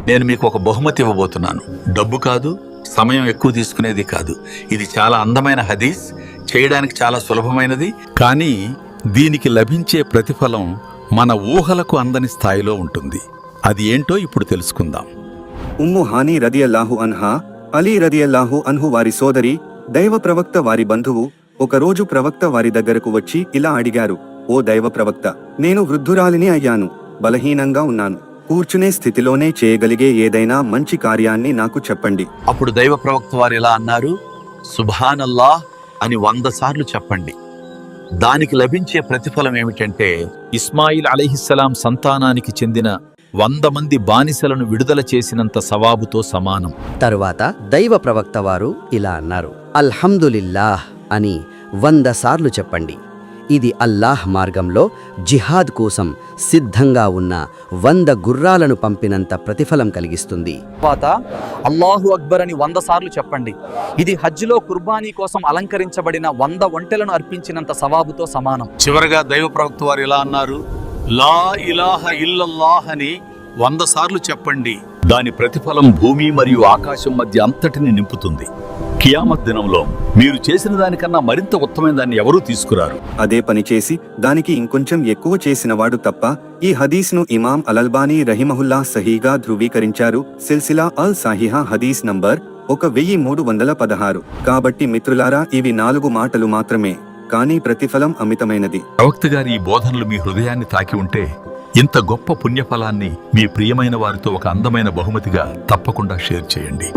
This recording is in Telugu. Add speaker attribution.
Speaker 1: నేను మీకు ఒక బహుమతి ఇవ్వబోతున్నాను. డబ్బు కాదు, సమయం ఎక్కువ తీసుకునేది కాదు. ఇది చాలా అందమైన హదీస్, చేయడానికి చాలా సులభమైనది. కానీ దీనికి లభించే ప్రతిఫలం మన ఊహలకు అందని స్థాయిలో ఉంటుంది. అది ఏంటో ఇప్పుడు తెలుసుకుందాం.
Speaker 2: ఉమ్ము హానీ రదియల్లాహు అన్హా, అలీ రదియల్లాహు అన్హు వారి సోదరి, దైవ ప్రవక్త వారి బంధువు, ఒకరోజు ప్రవక్త వారి దగ్గరకు వచ్చి ఇలా అడిగారు: ఓ దైవ ప్రవక్త, నేను వృద్ధురాలిని అయ్యాను, బలహీనంగా ఉన్నాను. కూర్చునే స్థితిలోనే చేయగలిగే ఏదైనా మంచి కార్యాన్ని నాకు చెప్పండి.
Speaker 1: అప్పుడు దైవ ప్రవక్త వారు ఇలా అన్నారు: సుబ్హానల్లాహ్ అని 100 సార్లు చెప్పండి. దానికి లభించే ప్రతిఫలం ఏమిటంటే,
Speaker 3: ఇస్మాయిల్ అలైహిస్సలాం సంతానానికి చెందిన 100 మంది బానిసలను విడుదల చేసినంత సవాబుతో సమానం.
Speaker 4: తరువాత దైవ ప్రవక్త వారు ఇలా అన్నారు: అల్హమ్దులిల్లాహ్ అని 100 సార్లు చెప్పండి. ఇది అల్లాహ్ మార్గంలో జిహాద్ కోసం సిద్ధంగా ఉన్న 100 గుర్రాలను పంపినంత ప్రతిఫలం కలిగిస్తుంది.
Speaker 5: తర్వాత అల్లాహు అక్బర్ అని 100 సార్లు చెప్పండి. ఇది హజ్లో కుర్బానీ కోసం అలంకరించబడిన 100 ఒంటెలను అర్పించినంత సవాబుతో సమానం.
Speaker 1: చివరగా దైవ ప్రవక్త వారు ఇలా అన్నారు: లా ఇలాహ ఇల్లల్లాహ్ అని 100 సార్లు చెప్పండి. దాని ప్రతిఫలం భూమి మరియు ఆకాశం మధ్య అంతటిని నింపుతుంది. కియామత్ దినంలో మీరు చేసిన దానికన్నా మరింత ఉత్తమైన దాన్ని ఎవరూ తీసుకురారు.
Speaker 2: అదే పని చేసి దానికి ఇంకొంచెం ఎక్కువ చేసినవాడు తప్ప. ఈ హదీస్ను ఇమాం అల్బానీ రహిమహుల్లా సహీగా ధృవీకరించారు. సిల్సిలా అల్ సాహిహా హదీస్ నంబర్ 1316. కాబట్టి మిత్రులారా, ఇవి 4 మాటలు మాత్రమే, కానీ ప్రతిఫలం అమితమైనది.
Speaker 1: ప్రవక్త గారి ఈ బోధనలు మీ హృదయాన్ని తాకి ఉంటే, ఇంత గొప్ప పుణ్యఫలాన్ని మీ ప్రియమైన వారితో ఒక అందమైన బహుమతిగా తప్పకుండా షేర్ చేయండి.